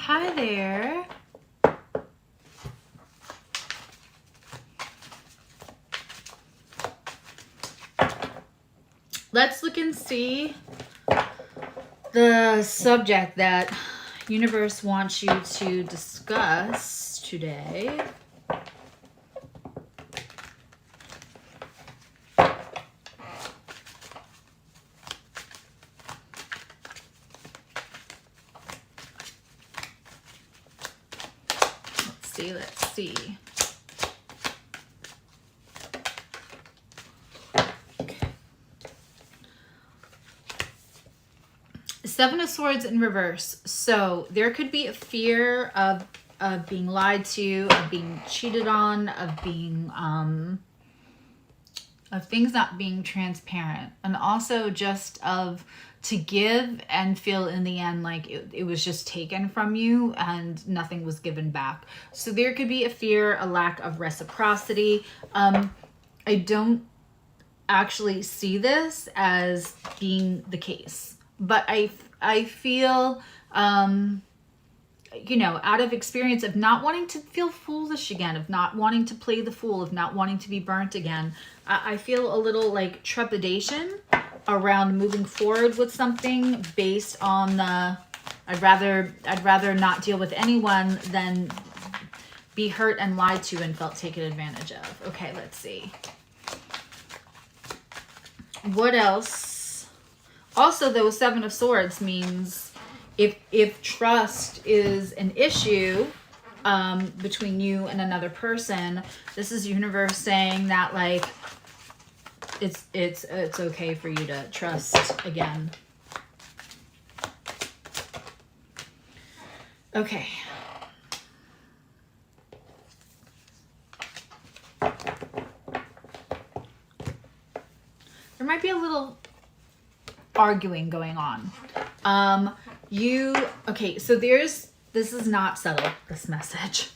Hi there. Let's look and see the subject that universe wants you to discuss today. Let's see. Okay. Seven of Swords in reverse. So there could be a fear of being lied to, of being cheated on, of being of things not being transparent, and also just of to give and feel in the end like it was just taken from you and nothing was given back. So there could be a fear, a lack of reciprocity. I don't actually see this as being the case, but I feel you know, out of experience of not wanting to feel foolish again, of not wanting to play the fool, of not wanting to be burnt again, I feel a little like trepidation around moving forward with something based on the I'd rather not deal with anyone than be hurt and lied to and felt taken advantage of. Okay, let's see. What else? Also, though, Seven of Swords means if trust is an issue between you and another person, this is universe saying that like it's okay for you to trust again. Okay. There might be a little arguing going on. Okay, so this is not subtle, this message.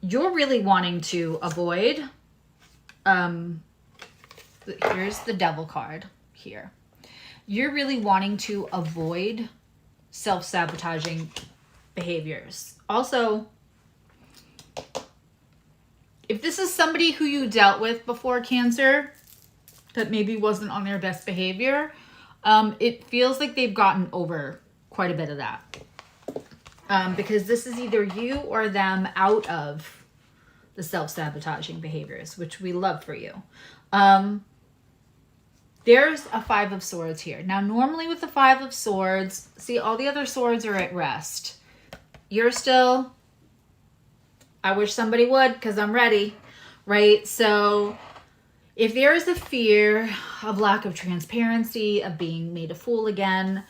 You're really wanting to avoid, here's the Devil card here. You're really wanting to avoid self-sabotaging behaviors. Also, if this is somebody who you dealt with before, Cancer, that maybe wasn't on their best behavior, it feels like they've gotten over quite a bit of that. Because this is either you or them out of the self-sabotaging behaviors, which we love for you. There's a Five of Swords here. Now, normally with the Five of Swords, see, all the other swords are at rest. You're still, I wish somebody would because I'm ready, right? So if there is a fear of lack of transparency, of being made a fool again,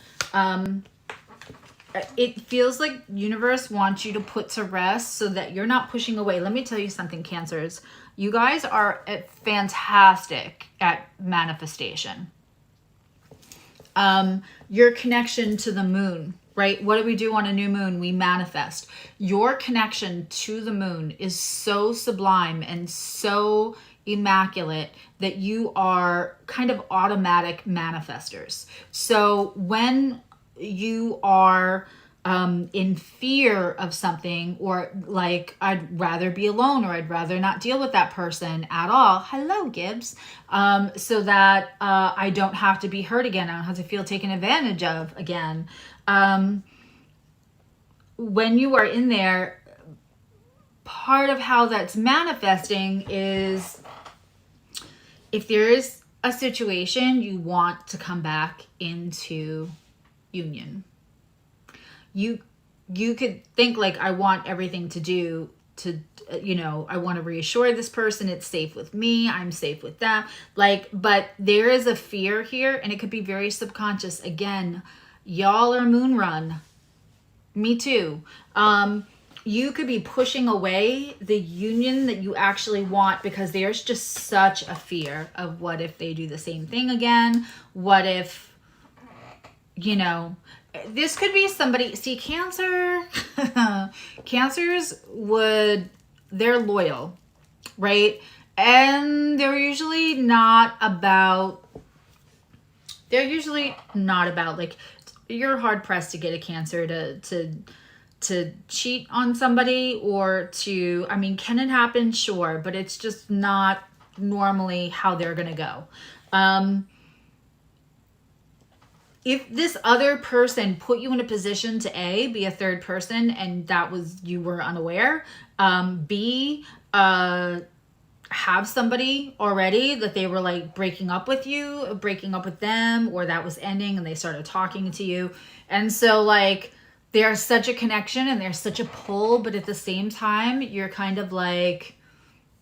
it feels like universe wants you to put to rest so that you're not pushing away. Let me tell you something, Cancers. You guys are fantastic at manifestation. Your connection to the moon, right? What do we do on a new moon? We manifest. Your connection to the moon is so sublime and so immaculate that you are kind of automatic manifestors. So when you are in fear of something, or like I'd rather be alone, or I'd rather not deal with that person at all, hello Gibbs, so that I don't have to be hurt again, I don't have to feel taken advantage of again. When you are in there, part of how that's manifesting is if there is a situation you want to come back into union. You could think like, I want everything to do to, you know, I want to reassure this person it's safe with me, I'm safe with them. Like, but there is a fear here, and it could be very subconscious. Again, y'all are moon run. Me too. You could be pushing away the union that you actually want because there's just such a fear of what if they do the same thing again? What if, you know, this could be somebody, see, Cancer, Cancers they're loyal, right? And they're usually not about like, you're hard pressed to get a Cancer to cheat on somebody, or to, I mean, can it happen? Sure, but it's just not normally how they're gonna go. If this other person put you in a position to A, be a third person, and that was, you were unaware, B, have somebody already that they were like breaking up with you, breaking up with them, or that was ending and they started talking to you. And so like there's such a connection and there's such a pull, but at the same time, you're kind of like,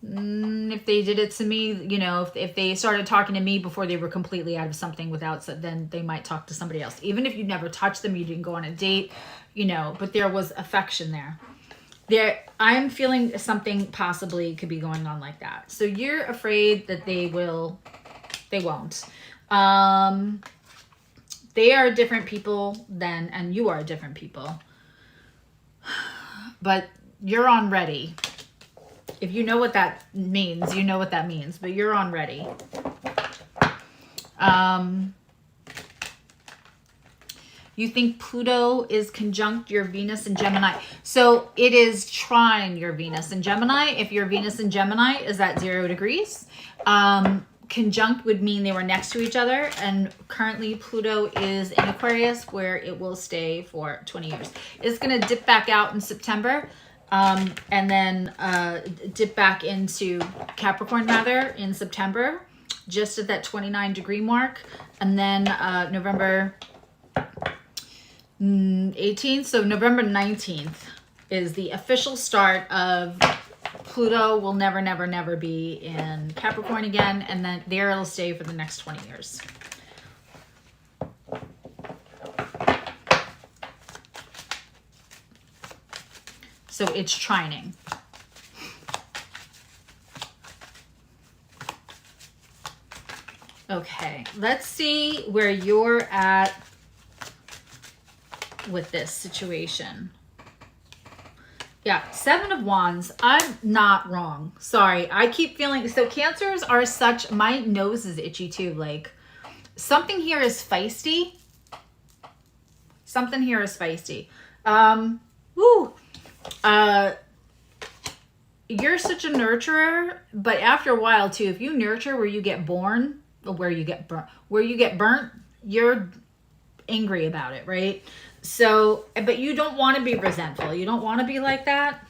if they did it to me, you know, if they started talking to me before they were completely out of something without, then they might talk to somebody else. Even if you never touched them, you didn't go on a date, you know, but there was affection there. I'm feeling something possibly could be going on like that. So you're afraid that they won't. They are different people and you are different people. But you're on ready. If you know what that means, you know what that means, but you're on ready. You think Pluto is conjunct your Venus in Gemini. So it is trine your Venus in Gemini. If your Venus in Gemini is at 0 degrees, conjunct would mean they were next to each other. And currently Pluto is in Aquarius, where it will stay for 20 years. It's going to dip back out in September. And then dip back into Capricorn rather in September, just at that 29 degree mark. And then November 18th, so November 19th is the official start of Pluto will never, never, never be in Capricorn again. And then there it'll stay for the next 20 years. So it's trining. Okay, let's see where you're at with this situation. Yeah, 7 of Wands. I'm not wrong. Sorry, I keep feeling, so Cancers are such, my nose is itchy too. Like something here is feisty. Something here is feisty. You're such a nurturer, but after a while too, if you nurture where you get burnt, you're angry about it, right? So, but you don't want to be resentful. You don't want to be like that.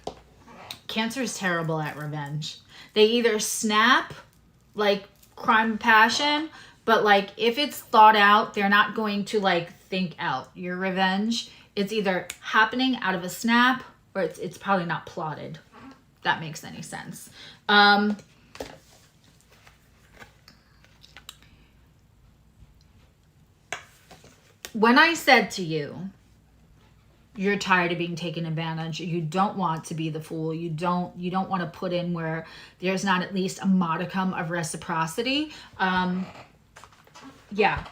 Cancer is terrible at revenge. They either snap, like crime of passion, but like if it's thought out, they're not going to like think out your revenge. It's either happening out of a snap, or it's probably not plotted. If that makes any sense. When I said to you, you're tired of being taken advantage, you don't want to be the fool, you don't want to put in where there's not at least a modicum of reciprocity. Yeah,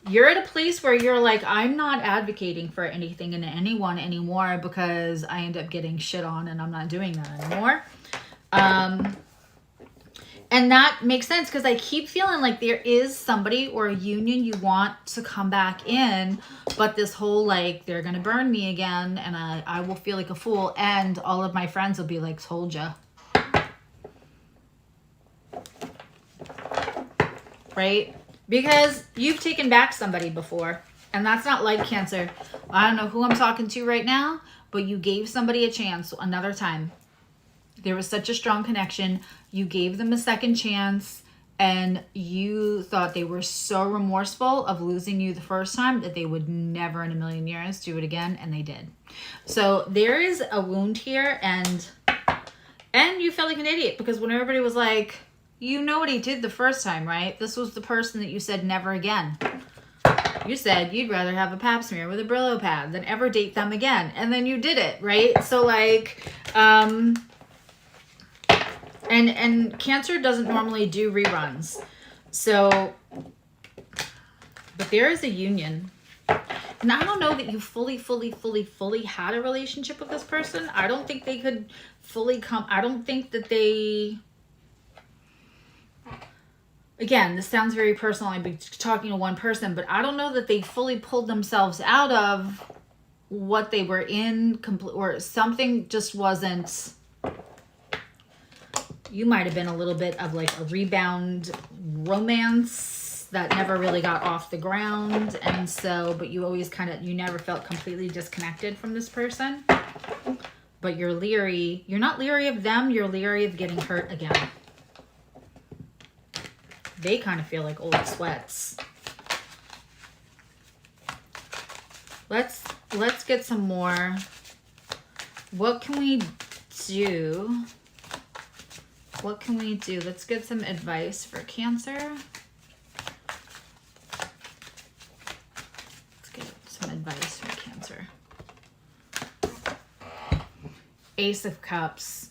you're at a place where you're like, I'm not advocating for anything and anyone anymore because I end up getting shit on and I'm not doing that anymore. And that makes sense because I keep feeling like there is somebody or a union you want to come back in, but this whole like, they're going to burn me again and I will feel like a fool. And all of my friends will be like, told ya. Right? Because you've taken back somebody before. And that's not like Cancer. I don't know who I'm talking to right now, but you gave somebody a chance another time. There was such a strong connection. You gave them a second chance and you thought they were so remorseful of losing you the first time that they would never in a million years do it again, and they did. So there is a wound here, and you felt like an idiot because when everybody was like, you know what he did the first time, right? This was the person that you said never again. You said you'd rather have a pap smear with a Brillo pad than ever date them again. And then you did it, right? So like, and Cancer doesn't normally do reruns. So, but there is a union. And I don't know that you fully had a relationship with this person. I don't think they could fully come. I don't think that they, again, this sounds very personal. I'd be talking to one person, but I don't know that they fully pulled themselves out of what they were in, or something just wasn't. You might have been a little bit of like a rebound romance that never really got off the ground. And so, but you always you never felt completely disconnected from this person. But you're leery. You're not leery of them. You're leery of getting hurt again. They kind of feel like old sweats. Let's get some more. What can we do? What can we do? Let's get some advice for Cancer. Let's get some advice for Cancer. Ace of Cups.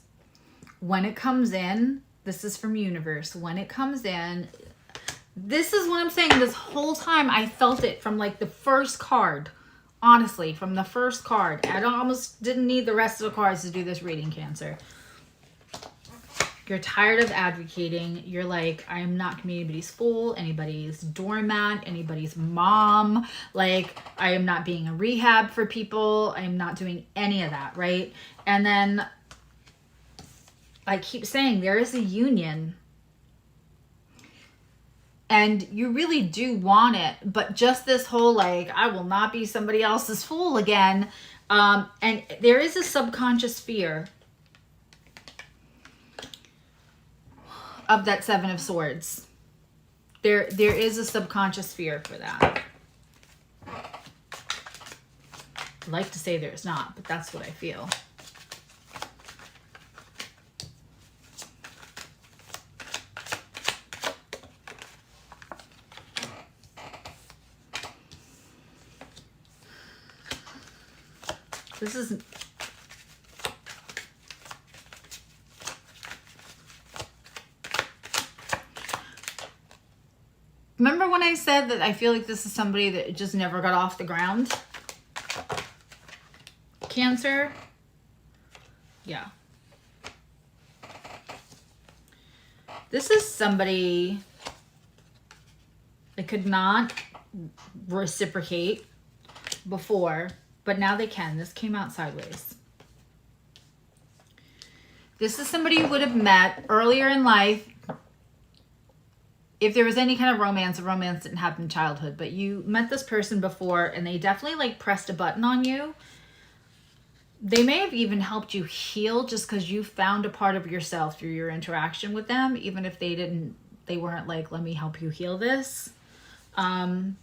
When it comes in, this is from Universe. When it comes in, this is what I'm saying. This whole time I felt it from like the first card. Honestly, from the first card. I almost didn't need the rest of the cards to do this reading, Cancer. You're tired of advocating. You're like, I am not anybody's fool, anybody's doormat, anybody's mom. Like, I am not being a rehab for people. I am not doing any of that, right? And then I keep saying there is a union. And you really do want it. But just this whole, like, I will not be somebody else's fool again. And there is a subconscious fear of that Seven of Swords. There is a subconscious fear for that. I'd like to say there's not, but that's what I feel. This is... Remember when I said that I feel like this is somebody that just never got off the ground? Cancer? Yeah. This is somebody that could not reciprocate before, but now they can. This came out sideways. This is somebody you would have met earlier in life. If there was any kind of romance, the romance didn't happen in childhood, but you met this person before and they definitely like pressed a button on you. They may have even helped you heal just because you found a part of yourself through your interaction with them, even if they weren't like, let me help you heal this. I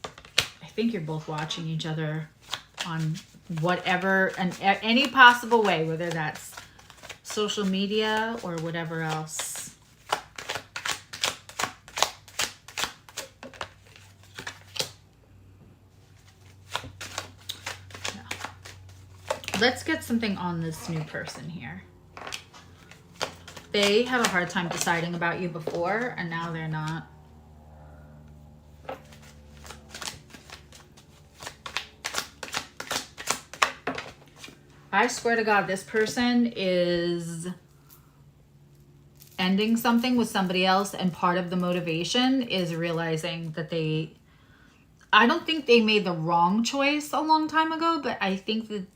think you're both watching each other on whatever, and any possible way, whether that's social media or whatever else. Let's get something on this new person here. They had a hard time deciding about you before, and now they're not. I swear to God, this person is ending something with somebody else, and part of the motivation is realizing that I don't think they made the wrong choice a long time ago, but I think that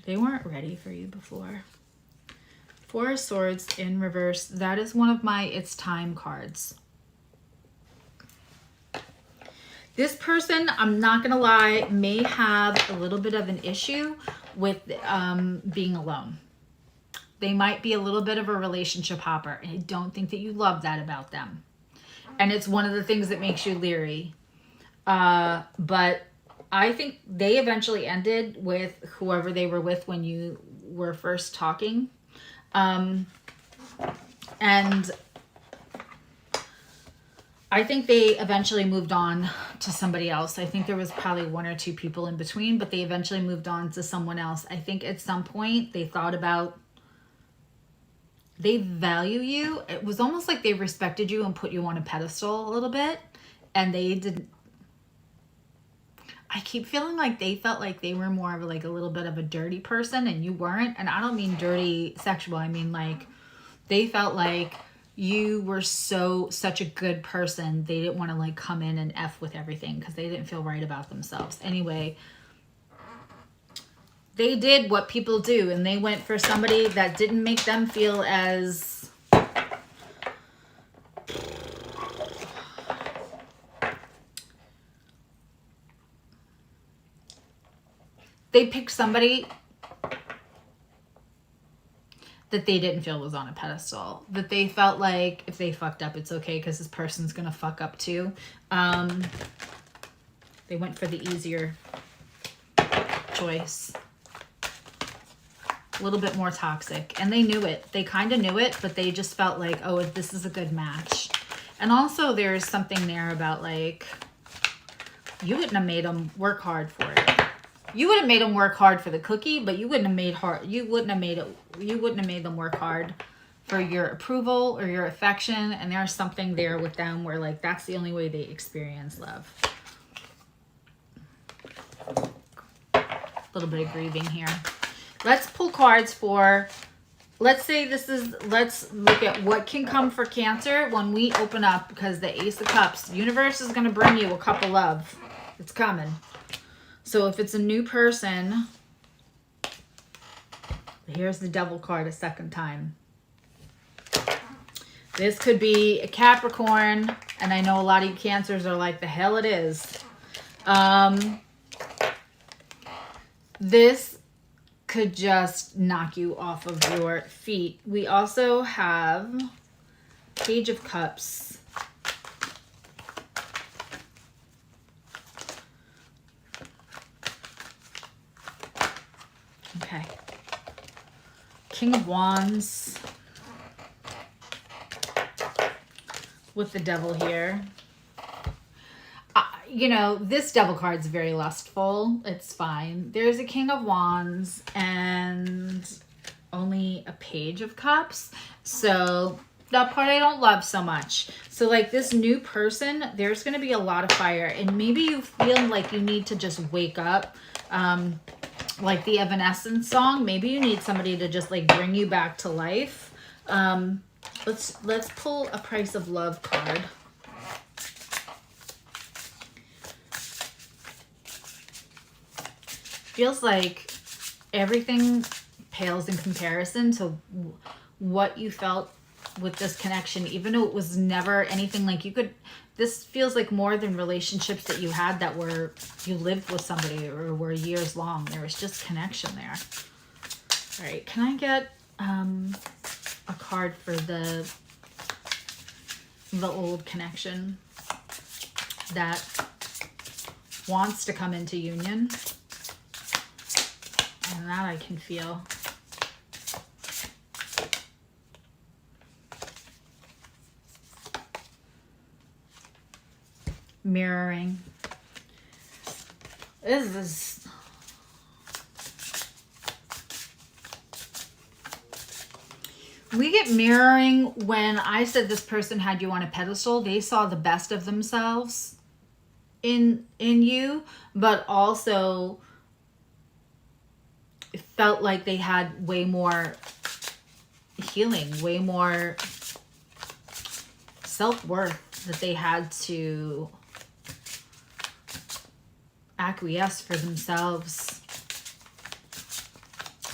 they weren't ready for you before. Four of Swords in reverse. That is one of my It's Time cards. This person, I'm not going to lie, may have a little bit of an issue with being alone. They might be a little bit of a relationship hopper. And I don't think that you love that about them. And it's one of the things that makes you leery. But I think they eventually ended with whoever they were with when you were first talking. And I think they eventually moved on to somebody else. I think there was probably one or two people in between, but they eventually moved on to someone else. I think at some point they thought about, they value you. It was almost like they respected you and put you on a pedestal a little bit. And they didn't. I keep feeling like they felt like they were more of like a little bit of a dirty person and you weren't. And I don't mean dirty sexual. I mean like they felt like you were such a good person. They didn't want to like come in and F with everything because they didn't feel right about themselves. Anyway, they did what people do, and they went for somebody that didn't make them feel as they picked somebody that they didn't feel was on a pedestal, that they felt like if they fucked up, it's okay because this person's gonna fuck up too. They went for the easier choice. A little bit more toxic, and they knew it. They kind of knew it, but they just felt like, oh, this is a good match. And also there's something there about like, you wouldn't have made them work hard for it. You would have made them work hard for the cookie, but you wouldn't have made them work hard for your approval or your affection. And there's something there with them where like that's the only way they experience love. A little bit of grieving here. Let's pull cards for, let's look at what can come for Cancer when we open up, because the Ace of Cups, the universe is going to bring you a cup of love. It's coming. So if it's a new person, here's the Devil card a second time. This could be a Capricorn, and I know a lot of you Cancers are like, the hell it is. This could just knock you off of your feet. We also have Page of Cups. Okay. King of Wands with the Devil here. You know, this Devil card's very lustful. It's fine. There's a King of Wands and only a Page of Cups. So that part I don't love so much. So like this new person, there's going to be a lot of fire. And maybe you feel like you need to just wake up. Like the Evanescence song. Maybe you need somebody to just like bring you back to life. Let's pull a Price of Love card. Feels like everything pales in comparison to what you felt with this connection, even though it was never anything like you could. This feels like more than relationships that you had that were, you lived with somebody or were years long. There was just connection there. All right, can I get a card for the old connection that wants to come into union? And that I can feel. Mirroring. This is... We get mirroring when I said this person had you on a pedestal. They saw the best of themselves in you, but also it felt like they had way more healing, way more self-worth that they had to acquiesce for themselves.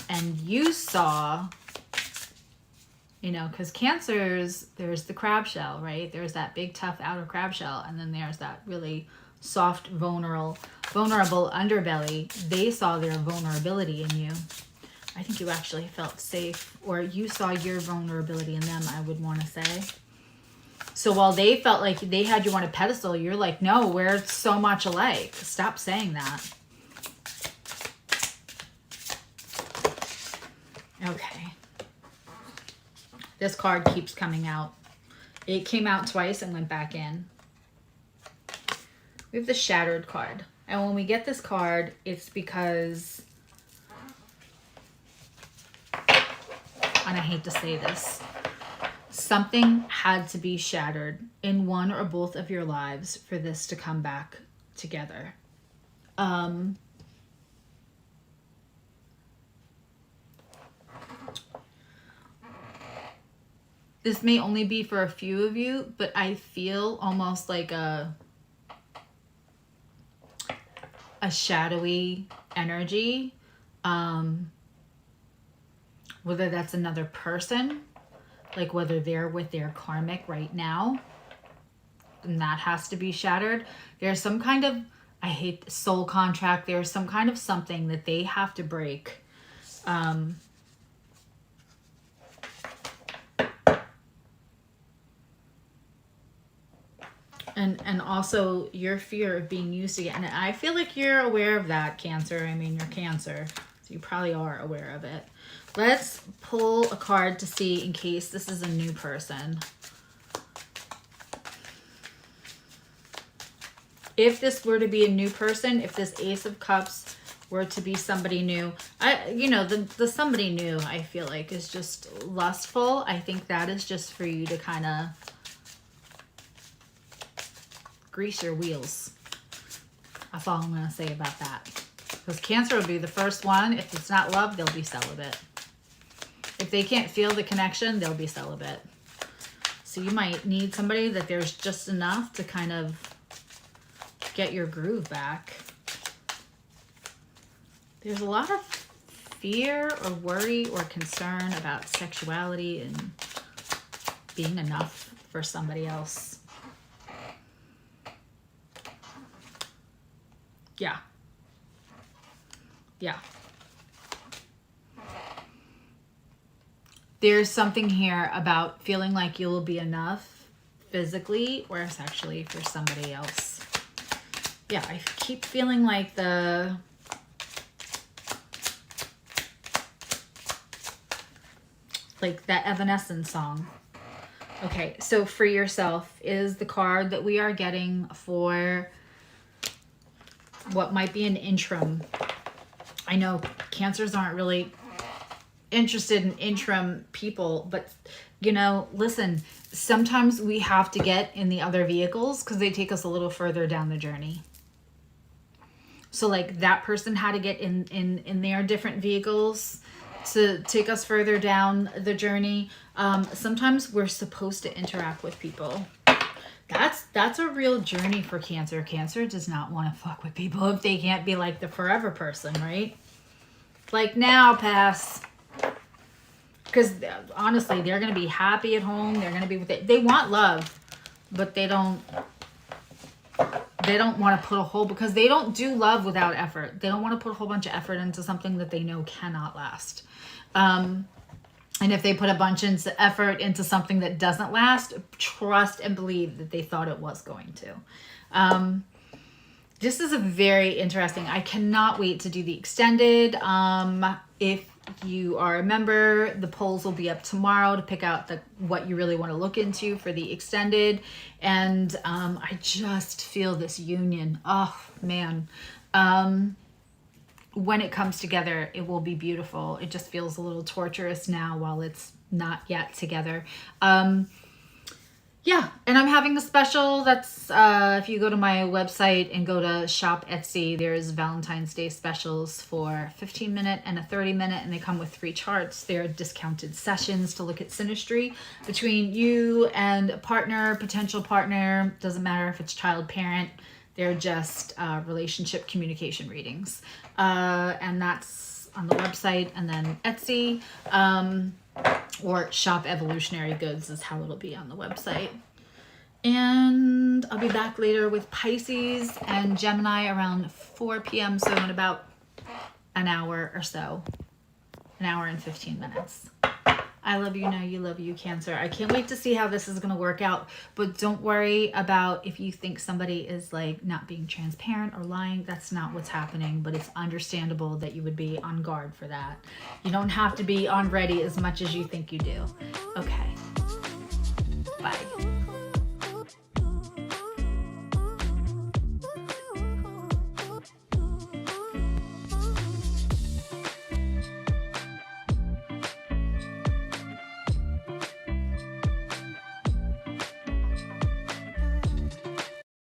And you saw, you know, because Cancers, there's the crab shell, right? There's that big tough outer crab shell, and then there's that really soft, vulnerable underbelly. They saw their vulnerability in you. I think you actually felt safe, or you saw your vulnerability in them, I would want to say. So while they felt like they had you on a pedestal, you're like, no, we're so much alike. Stop saying that. Okay. This card keeps coming out. It came out twice and went back in. We have the Shattered card. And when we get this card, it's because, and I hate to say this, something had to be shattered in one or both of your lives for this to come back together. This may only be for a few of you, but I feel almost like a shadowy energy. Whether that's another person, like whether they're with their karmic right now, and that has to be shattered. There's some kind of, I hate soul contract. There's some kind of something that they have to break. And also your fear of being used again. And I feel like you're aware of that, Cancer. I mean, you're Cancer, so you probably are aware of it. Let's pull a card to see in case this is a new person. If this were to be a new person, if this Ace of Cups were to be somebody new, you know, the somebody new, I feel like, is just lustful. I think that is just for you to kind of grease your wheels. That's all I'm going to say about that. Because Cancer will be the first one. If it's not love, they'll be celibate. If they can't feel the connection, they'll be celibate. So you might need somebody that there's just enough to kind of get your groove back. There's a lot of fear or worry or concern about sexuality and being enough for somebody else. Yeah. Yeah. There's something here about feeling like you will be enough physically or sexually for somebody else. Yeah, I keep feeling like that Evanescence song. Okay, so Free Yourself is the card that we are getting for what might be an interim. I know Cancers aren't really interested in interim people, but you know, listen, sometimes we have to get in the other vehicles because they take us a little further down the journey. So like that person had to get in their different vehicles to take us further down the journey. Sometimes we're supposed to interact with people. That's a real journey for Cancer. Cancer does not want to fuck with people if they can't be like the forever person, right? Like, now, pass. Because honestly, they're going to be happy at home. They're going to be with it. They want love, but they don't want to put a whole, because they don't do love without effort. They don't want to put a whole bunch of effort into something that they know cannot last. And if they put a bunch of effort into something that doesn't last, trust and believe that they thought it was going to. This is a very interesting. I cannot wait to do the extended. If you are a member, the polls will be up tomorrow to pick out what you really want to look into for the extended. And I just feel this union. Oh, man. When it comes together, it will be beautiful. It just feels a little torturous now while it's not yet together. Yeah, and I'm having a special that's, if you go to my website and go to shop Etsy, there's Valentine's Day specials for 15-minute and a 30-minute, and they come with 3 charts. They're discounted sessions to look at synastry between you and a partner, potential partner, doesn't matter if it's child, parent. They're just relationship communication readings. And that's on the website, and then Etsy, or Shop Evolutionary Goods is how it'll be on the website. And I'll be back later with Pisces and Gemini around 4 p.m. So in about an hour or so, an hour and 15 minutes. I love you, know you love you, Cancer. I can't wait to see how this is going to work out. But don't worry about if you think somebody is like not being transparent or lying. That's not what's happening. But it's understandable that you would be on guard for that. You don't have to be on ready as much as you think you do. Okay. Bye.